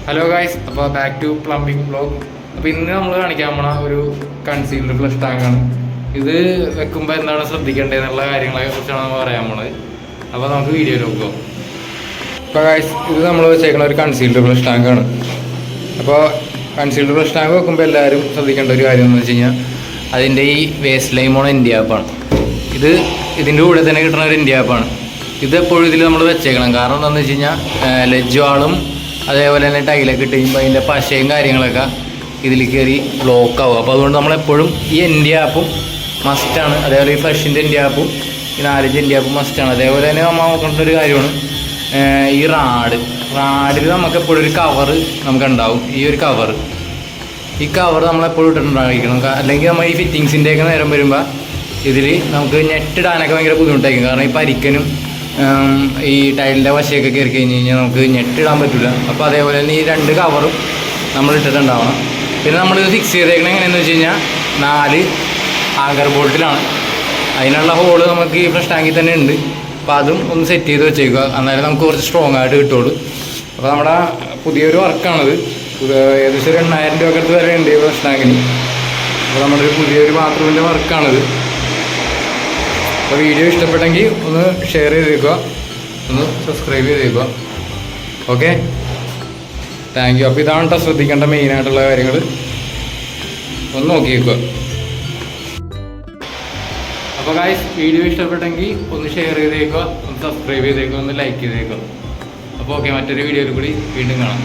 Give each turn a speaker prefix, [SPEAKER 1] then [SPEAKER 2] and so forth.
[SPEAKER 1] Hello guys, അപ്പോൾ back to plumbing blog. അപ്പോൾ ഇന്ന് നമ്മൾ കാണിക്കാൻ പോണ ഒരു കൺസീൽഡ് ഫ്ലഷ് ടാങ്കാണ്. ഇത് വെക്കുമ്പോൾ എന്താണ് ശ്രദ്ധിക്കേണ്ടത് എന്നുള്ള കാര്യങ്ങളെ കുറിച്ചാണ് നമ്മൾ പറയാൻ പോണത്. അപ്പോൾ നമുക്ക് വീഡിയോയിൽ നോക്കാം. അപ്പോൾ ഗായ്സ്, ഇത് നമ്മൾ വെച്ചേക്കുന്ന ഒരു കൺസീൽഡ് ഫ്ലഷ് ടാങ്കാണ്. അപ്പോൾ കൺസീൽഡ് ഫ്ലഷ് ടാങ്ക് വെക്കുമ്പോൾ എല്ലാവരും ശ്രദ്ധിക്കേണ്ട ഒരു കാര്യം എന്ന് വെച്ച് കഴിഞ്ഞാൽ അതിൻ്റെ ഈ വേസ്റ്റ് ലൈമോൺ ഇന്ത്യ ആപ്പാണ്. ഇതിൻ്റെ കൂടെ തന്നെ കിട്ടുന്ന ഒരു ഇന്ത്യ ആപ്പാണ്. ഇത് എപ്പോഴും ഇതിൽ നമ്മൾ വെച്ചേക്കണം. കാരണം എന്താണെന്ന് വെച്ച് കഴിഞ്ഞാൽ ലെജ്വാളും അതേപോലെ തന്നെ ടൈലൊക്കെ ഇട്ട് കഴിയുമ്പോൾ അതിൻ്റെ പശയും കാര്യങ്ങളൊക്കെ ഇതിൽ കയറി ബ്ലോക്ക് ആവും. അപ്പോൾ അതുകൊണ്ട് നമ്മളെപ്പോഴും ഈ ഇന്ത്യ ആപ്പും മസ്റ്റാണ്. അതേപോലെ ഈ ഫ്ലഷിൻ്റെ ഇന്ത്യ ആപ്പും ഈ 4 ഇന്ത്യ ആപ്പും മസ്റ്റാണ്. അതേപോലെ തന്നെ നമ്മൾ നോക്കേണ്ട ഒരു കാര്യമാണ് ഈ റാഡിൽ നമുക്കെപ്പോഴും ഒരു കവറ് നമുക്കുണ്ടാവും. ഈ ഒരു ഈ കവർ നമ്മളെപ്പോഴും ഇട്ടിട്ടുണ്ടായിരിക്കണം. അല്ലെങ്കിൽ നമ്മൾ ഈ ഫിറ്റിങ്സിൻ്റെയൊക്കെ നേരം വരുമ്പോൾ ഇതിൽ നമുക്ക് നെറ്റിടാനൊക്കെ ഭയങ്കര ബുദ്ധിമുട്ടായിരിക്കും. കാരണം ഈ പരിക്കനും ഈ ടൈലിൻ്റെ വശയൊക്കെ കയറി കഴിഞ്ഞ് കഴിഞ്ഞാൽ നമുക്ക് നെറ്റിടാൻ പറ്റില്ല. അപ്പോൾ അതേപോലെ തന്നെ ഈ 2 കവറും നമ്മൾ ഇട്ടിട്ടുണ്ടാവണം. പിന്നെ നമ്മളിത് ഫിക്സ് ചെയ്തേക്കണം എങ്ങനെയാണെന്ന് വെച്ച് കഴിഞ്ഞാൽ 4 ആങ്കർ ബോൾട്ടിലാണ്. അതിനുള്ള ഹോള് നമുക്ക് ഈ ഫ്ലഷ് ടാങ്കിൽ തന്നെ ഉണ്ട്. അപ്പോൾ അതും ഒന്ന് സെറ്റ് ചെയ്ത് വെച്ചേക്കുക. എന്നാലും നമുക്ക് കുറച്ച് സ്ട്രോങ് ആയിട്ട് കിട്ടുള്ളൂ. അപ്പോൾ നമ്മുടെ പുതിയൊരു വർക്കാണിത്. ഏകദേശം 8,000 രൂപ അടുത്ത് വരെ ഉണ്ട് ഈ ഫ്ലഷ് ടാങ്കിന്. അപ്പോൾ നമ്മുടെ ഒരു പുതിയൊരു ബാത്റൂമിൻ്റെ വർക്കാണിത്. അപ്പോൾ വീഡിയോ ഇഷ്ടപ്പെട്ടെങ്കിൽ ഒന്ന് ഷെയർ ചെയ്തേക്കുക, ഒന്ന് സബ്സ്ക്രൈബ് ചെയ്തേക്കുക. Okay, thank you. അപ്പോൾ ഇതാണ് കേട്ടോ ശ്രദ്ധിക്കേണ്ട മെയിനായിട്ടുള്ള കാര്യങ്ങൾ. ഒന്ന് നോക്കിയേക്കുക. അപ്പോൾ ഗായ്സ്, വീഡിയോ ഇഷ്ടപ്പെട്ടെങ്കിൽ ഒന്ന് ഷെയർ ചെയ്തേക്കുക, ഒന്ന് സബ്സ്ക്രൈബ് ചെയ്തേക്കുക, ഒന്ന് ലൈക്ക് ചെയ്തേക്കുക. അപ്പോൾ ഓക്കെ, മറ്റൊരു വീഡിയോയിൽ കൂടി വീണ്ടും കാണാം.